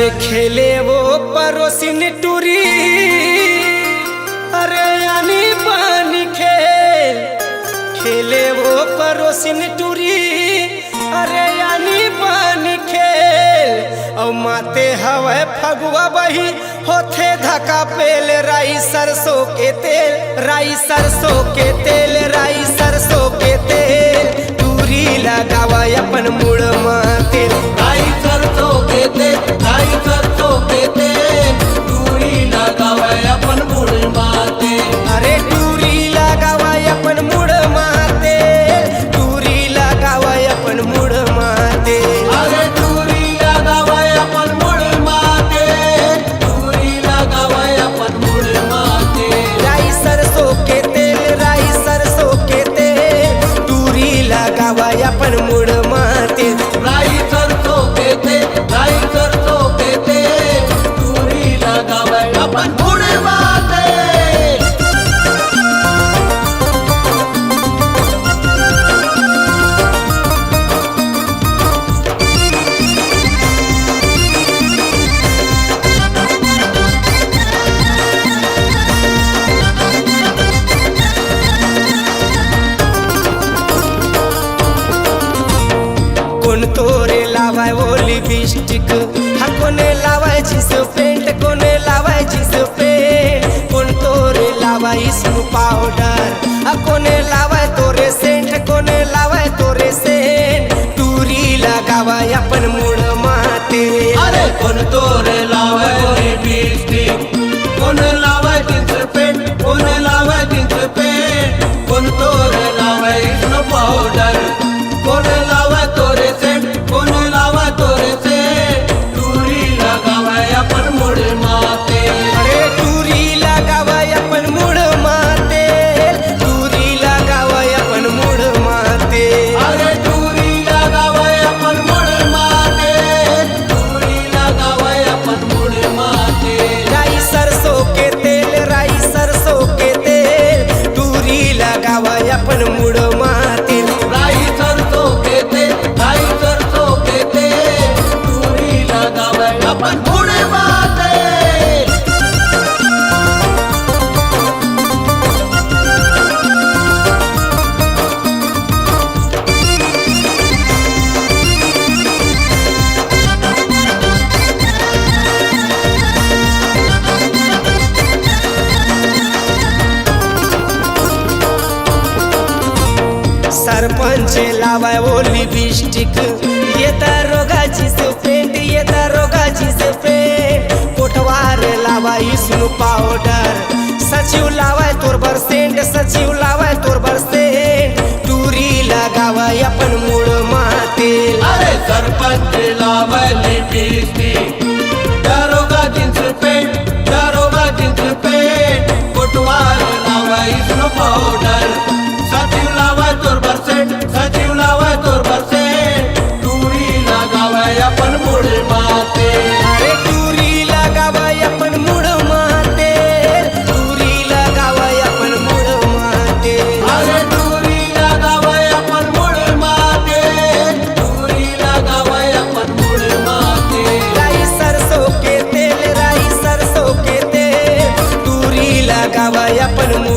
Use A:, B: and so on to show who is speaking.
A: अरे खेले वो परोसिन टूरी, अरे यानी पानी खेल खेले वो परोसिन टूरी, अरे यानी पानी खेल। और माते हवे फगुआ बही होथे धका पेल, राई सरसों के तेल, राई सरसों के तेल, राई सरसों के तेल। टूरी लगावा अपन मुड़ माते,
B: राई सरसों के तेल, राई सरसों के तेल। टूरी लगावा अपन मुड़ माते,
A: अरे टूरी लगावा अपन मुड़ माते, टूरी लगावा अपन मुड़ माते।
B: अरे टूरी लगावा अपन मुड़ माते, टूरी लगावा अपन मुड़ माते।
A: राई सरसों के तेल, राई सरसों के तेल, टूरी लगावा अपन मुड़ माते।
B: राई सरसों के तेल, राई सरसों के तेल। टूरी लगावा अपन मुड़ माते।
A: कौन तोरे लावाय वो लिपस्टिक, हा कोने लावाय जींस पेंट, कोने लावाय जींस पेंट। कौन तोरे लावाय स्नो पाउडर, हा कोने लावाय तोरे सेंट, कोने लावाय तोरे सेंट। टूरी लगावाय अपन मुड़ माते,
B: अरे कौन तोरे लावे लिपस्टिक, कौन लावे जींस पेंट, कौन लावे जींस पेंट। कौन तोरे लावे स्नो पाउडर, कौन लावे तोरे सेंट, कौन लावे तोरे सेंट। टूरी लगावे अपन मुड़ माते,
A: अरे टूरी लगावाय अपन मुड़ माते, टूरी लगावाय अपन मुड़ माते।
B: अरे टूरी लगावे अपन मुड़ माते, टूरी लगावे अपन मुड़ माते।
A: राई सरसों के तेल, राई सरसों के तेल, टूरी लगावाय अपन मुड़ माते।
B: राई सरसों के तेल, राई सरसों के तेल। टूरी लगावे अपन मुड़ माते।
A: सरपंच लावाय वो लिपस्टिक, ये दरोगाची से पेंट, ये दरोगाची से पेंट। कोटवार लावाय स्नो पाउडर, सचिव लावाय तोर बरसेंट, सचिव लावाय तोर बरसेंट। टूरी लगावाय अपन मुड़ माते,
B: अरे सरपंच लावे लिपस्टिक, दरोगा जींस पेंट, दरोगा जींस पेंट। कोटवार लावे स्नो पाउडर, सचिव लावे तोर बरसेंट, सचिव लावे तोर बरसेंट। टूरी लगावे अपन मुड़ माते,
A: अरे टूरी लगावाय अपन मुड़ माते, टूरी लगावाय अपन मुड़ माते।
B: अरे टूरी लगावे अपन मुड़ माते, टूरी लगावे अपन मुड़ माते।
A: राई सरसों के तेल, राई सरसों के तेल, टूरी लगावाय अपन मुड़